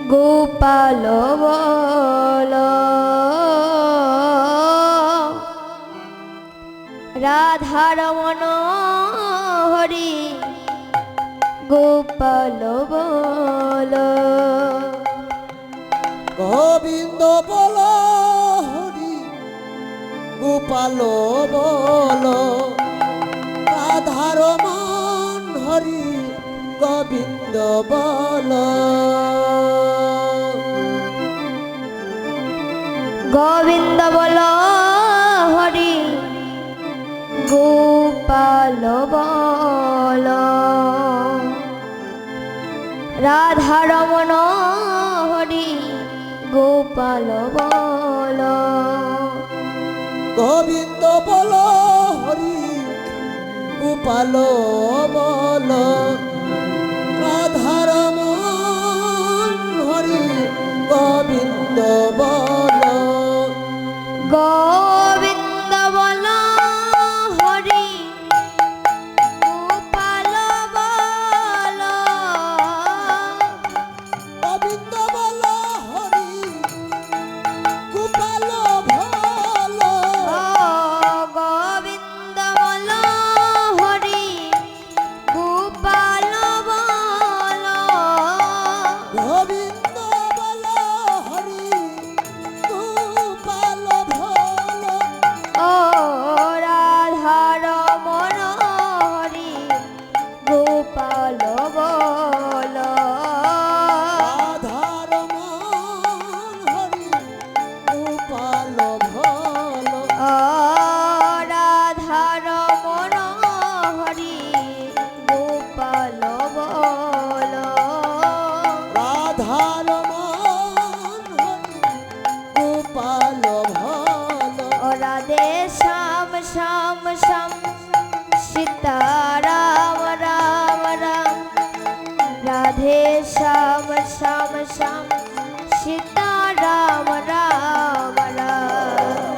গোপাল বল রাধারমণ হরি গোপাল বল গোবিন্দ বল হরি গোপাল বল রাধারমণ হরি গোবিন্দ বল গোবিন্দ বল হরি গোপাল বল রাধারমণ হরি গোপাল বল গোবিন্দ বল হরি গোপাল বল রাধারমণ হরি গোবিন্দ বল গোবিন্দ বল হরি গোপাল বল গোবিন্দ বল হরি গোপাল বল গোবিন্দ বল হরি গোপাল বল গোবিন্দ বল হরি গোপাল বল ও রাধারমণ হরি গোপাল বল রাধারমণ হরি গোপাল বল ও রাধারমণ হরি গোপাল বল রাধারমণ হরি গোপাল বল ও রাধে শ্যাম শ্যাম শ্যাম সীতারাম রাম রাম রাধে শ্যাম শ্যাম শ্যাম সীতারাম রাম রাম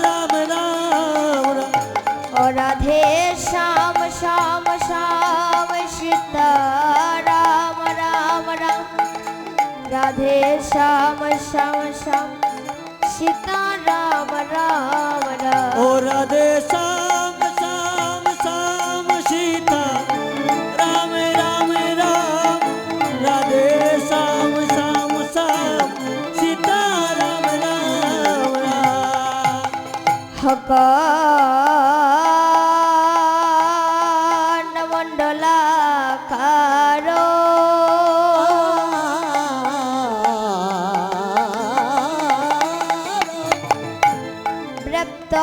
রাম রাম ও রাধে শ্যাম শ্যাম শ্যাম সীতারাম রাম রাম রাধে শ্যাম শ্যাম শ্যাম সীতারাম রাম রাম ও রাধে শ্যাম শ্যাম শ্যাম সীতা রাম রাম রাম রাধে শ্যাম শ্যাম শ্যাম সীতা রাম রাম রাম হকান মণ্ডলাকার ব্রপ্ত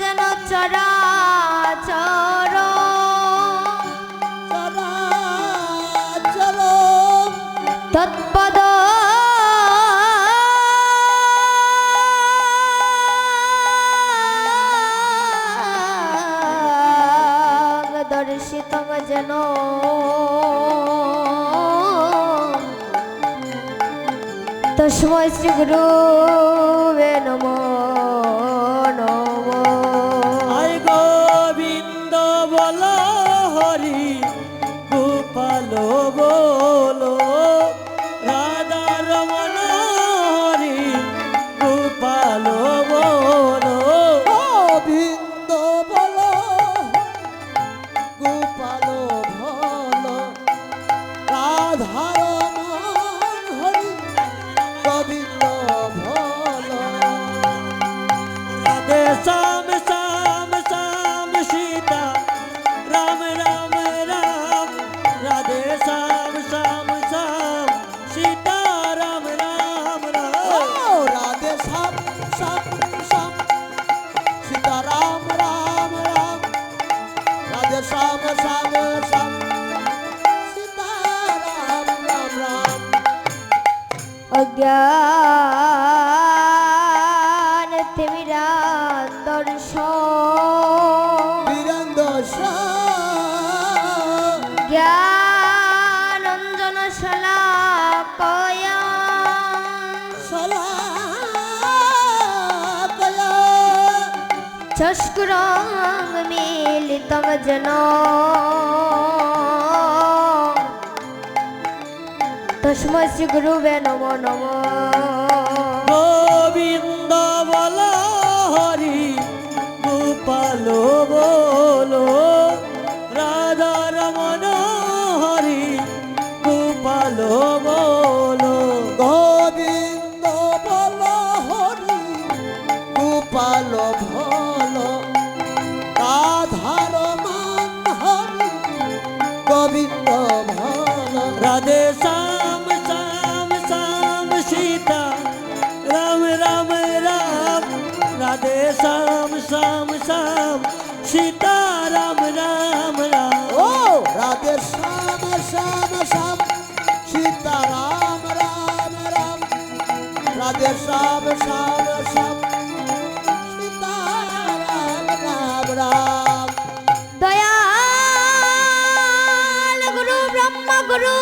যেন চরাচর চলো তৎপদ দর্শিত যেন তস্মৈ শ্রী গুরুবে নমো নমো আয় গোবিন্দ বল হরি গোপাল বল রাধারমণ হরি গোপাল বল গোবিন্দ বল গোপাল বল রাধারমণ হরি গোবিন্দ বল রাধে শ্যাম শ্যাম শ্যাম সীতা রাম রাম রাম রাধে শ্যাম শ্যাম শ্যাম সীতা রাম রাম রাম রাধে শ্যাম শ্যাম শ্যাম সীতা রাম রাম রাম রাধে শ্যাম শ্যাম শ্যাম সীতা রাম রাম রাম অজ্ঞান তিমিরা দর্শন বীরেন্দ্র জ্ঞানঞ্জন শলাকয়া চষ্কুরং মিলিতং যেন তস্মৈ শ্রী গুরুবে নমো নমো। গোবিন্দ বল হরি গোপাল বলো রাধা রমণ হরি গোপাল বলো। গোবিন্দ বল হরি গোপাল ভল রাধার মান হরি গোবিন্দ ভল। রাধে শ্যাম শ্যাম শ্যাম সীতা রাম রাম রাম। রাধে শ্যাম শ্যাম শ্যাম সীতা রাম রাম রাম। ও রাধে শ্যাম শ্যাম শ্যাম সীতা রাম রাম রাম। রাধে শ্যাম শ্যাম শ্যাম সীতা রাম রাম রাম। দয়াল গুরু ব্রহ্মা গুরু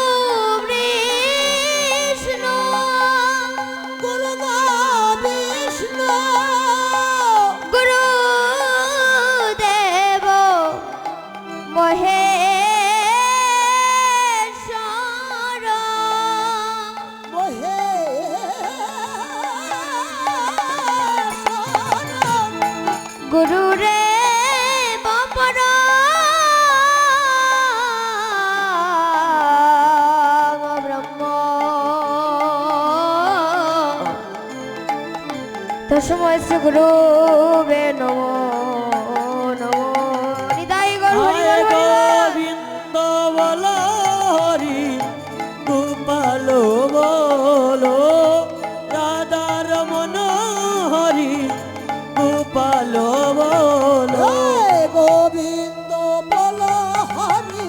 বিষ্ণু গুরু বিষ্ণু গুরু দেব মহেশ্বর গুরু রে বপর ব্রহ্ম তস্মৈ শ্রী গুরুবে নমো নমো। নিতাই গৌর হরি হায় বল হরি বল। গোবিন্দ বল হরি গোপাল বলো রাধা রমণ হরি গোপাল বলো। গোবিন্দ বল হরি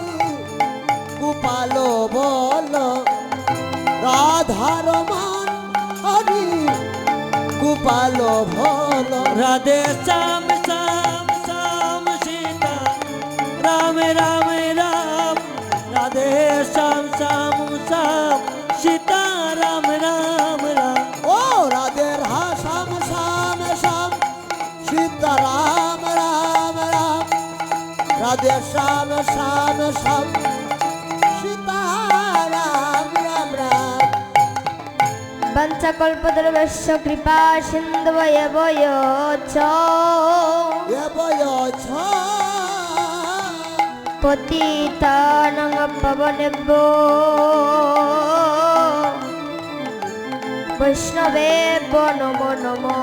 গোপাল বল রাধার মান হরি গোপাল ভল। রাধে শ্যাম শ্যাম শ্যাম সীতা রাম রাম রাম। রাধে শ্যাম শ্যাম শ্যাম সীতা রাম রাম রাম। ও রাধে শ্যাম শ্যাম শ্যাম সীতা রাম রাম রাম। রাধে শ্যাম শ্যাম শ্যাম সীতা রাম রাম রাম। পঞ্চকল্পতরুভ্যশ্চ কৃপা সিন্ধুভ্যেব চ পতিতানাং পাবনেভ্যো বৈষ্ণবেভ্যো নমো নমো।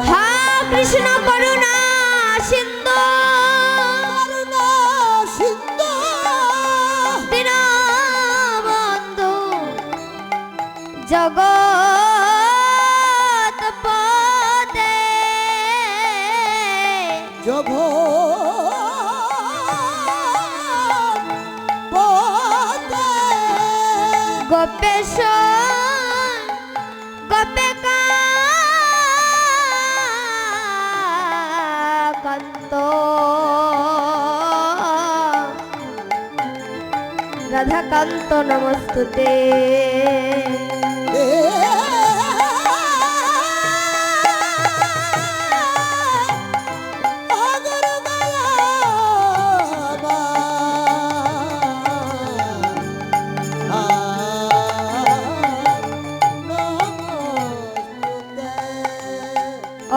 হা কৃষ্ণ করুণা সিন্ধু দীনবন্ধু জগৎপতে গোপেশ গোপিকা কান্ত রাধাকান্ত নমস্তুতে।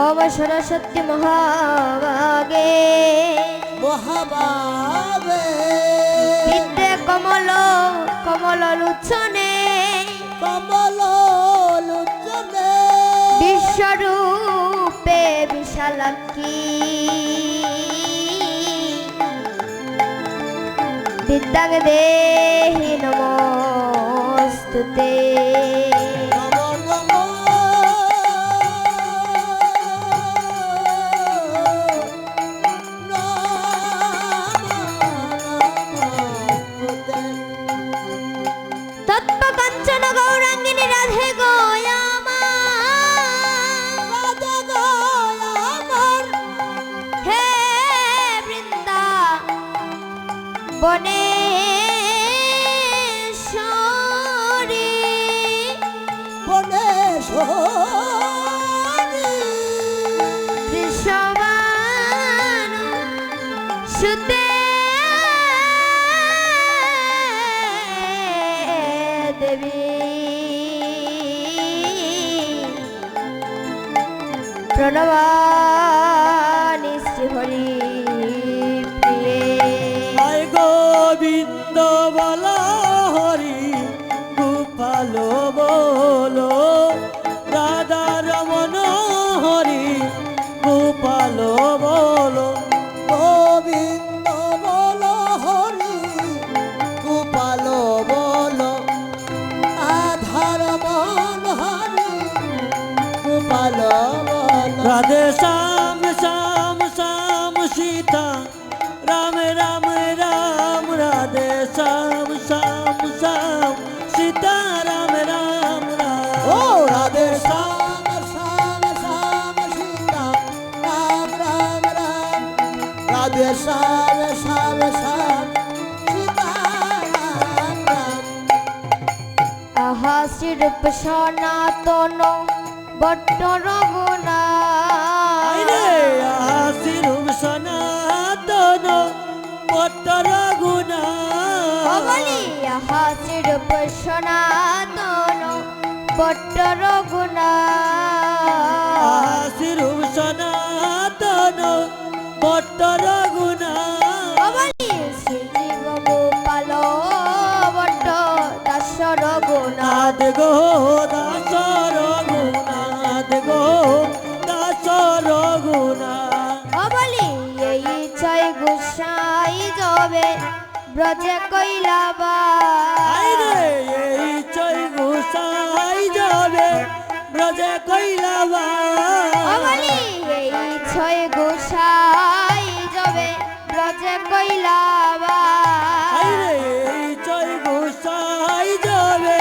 ওম সরস্বতী মহাভাগে মহাভাবে বিদ্যে কমল কমল লোচনে কমল লোচনে বিশ্বরূপে বিশালাক্ষী বিদ্যাং দেহি নমস্তুতে। তৎপকাঞ্চন গৌরাঙ্গিনী রাধে গোয়ামা হে বৃন্দা বনেশ্বরী শনি বৃষবান সুতে দেবী প্রণবানি শ্রীহরি প্রিয়ে আয় গোবিন্দ বলো হরি গোপাল বলো রাধা রমন হরি গোপাল বলো গোবিন্দ বলো হরি গোপাল বলো আধার মন হরি গোপাল বলো রাধে শ্যাম শ্যাম শ্যাম সীতা রাম রাম রাম রাধে শ্যাম শ্যাম শ্যাম সীতা রাম রাম ও রাম রাধে শ্যাম শ্যাম শ্যাম সীতা রাম রাম রাম রাধে শ্যাম শ্যাম শ্যাম সীতা রাম রাম আহা শ্রীরূপ সনাতন বট্ট রঘুনা আইরে আসিরুম সনাতন পট্টর গুণা অবলি আহা শ্রীরূপ সনাতন বট্ট রঘুনা আসিরুম সনাতন পট্টর গুণা অবলি শ্রীজীব গোপাল বট্ট দাস রঘুনা নাদ গো দাস রঘুনাথ গো দাস রঘুনা অবলি এই ছয় গুসাই যাবে ব্রজে কইলাবা আইরে এই চৈ গুসাই যাবে ব্রজে কইলাবা অবলি এই ছয় গুসাই যাবে ব্রজে কইলাবা আইরে এই চৈ গুসাই যাবে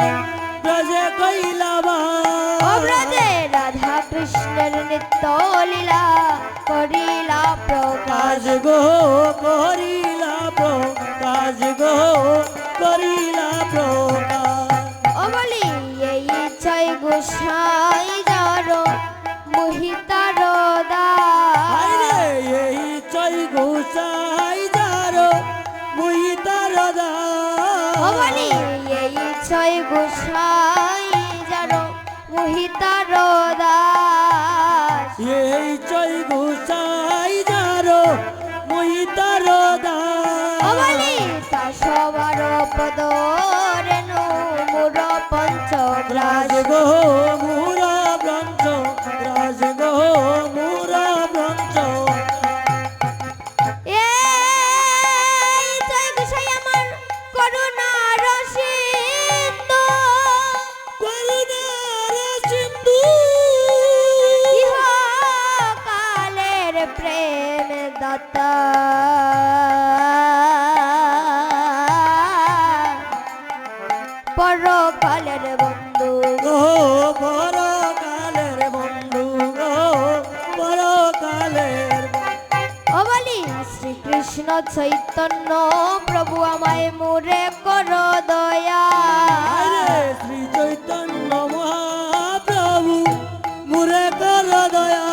ব্রজে কইলাবা অব্রজে রাধা কৃষ্ণের নিত্য লীলা করিলা প্রকাশ কাজ গো করিলা প্রকাশ গো করিলা প্রকাশ অবলি এই ছয় গুসাই যার মোহিতার আইরে এই চৈ গুসাই যারো মুই তার দা অবলি এই ছয় গুসাই যার মোহিতার দাস এই চৈ গুসাই যারো মুই তার দা অবলি তা সবার পদ রেণু মুর পঞ্চগ্রাস রাজ গো মুর ব্রঞ্চ রাজ গো মুর ব্রঞ্চ এই ছয় গুসাই আমার করুণার সিন্ধু করুণার সিন্ধু ইহকালের প্রেম দাতা পরকালের বন্ধু গো পরকালের বন্ধু গো পরকালের অবলি শ্রীকৃষ্ণ চৈতন্য প্রভু আমায় মোরে কর দয়া আরে শ্রী চৈতন্য মহাপ্রভু মুরে কর দয়া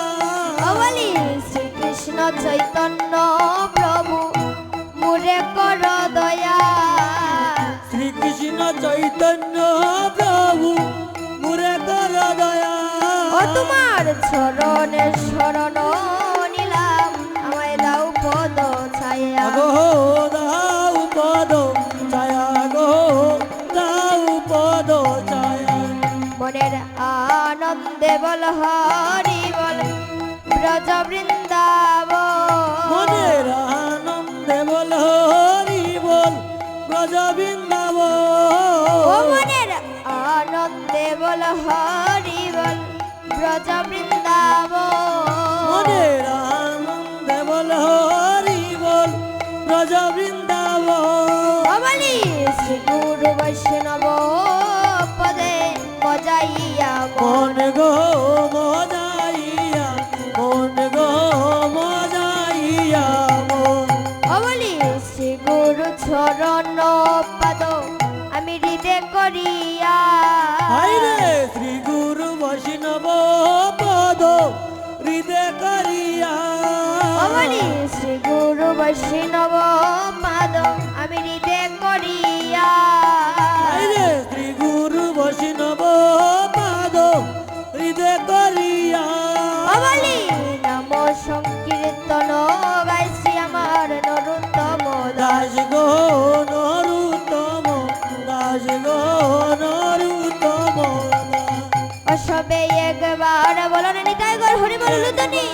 অবলি শ্রীকৃষ্ণ চৈতন্য প্রভু মোরে কর দয়া শ্রীকৃষ্ণ চৈতন্য প্রভু মুরে কর দয়া ও তোমার চরণের শরণ নিলাম আমায় দাও পদ ছায়া গো দাও পদ ছায়া গো দাও পদ ছায়া মনের আনন্দে বল হরি বল ব্রজ বৃন্দাব মনের আনন্দে বল হরি বল ব্রজ বৃন্দাব ও মনের আনন্দে বল হরি বল ব্রজ বৃন্দাব মনের আনন্দে বল হরি বল ব্রজ বৃন্দাব অবলি শ্রী গুরু বৈষ্ণব পদে মজাইয়া মন মন গো মজাইয়া মন গো মজাইয়া মন অবলি শ্রী গুরু চরণ পাদ আমি হৃদে করিয়া হাইরে শ্রী গুরু বসি বৈষ্ণব পদ হৃদয় করিয়া অবলি শ্রী গুরু বৈষ্ণব পাদ আমি হৃদয় করিয়া আইরে শ্রী গুরু বৈষ্ণব পাদ হৃদয় করিয়া অবলি নাম সংকীর্তন গাইছি আমার নরুত্তম দাস দাস গো নরুত্তম দাস গো নরুত্তম অসবে একবার বলন নিতাই গর হরি বল লুতনি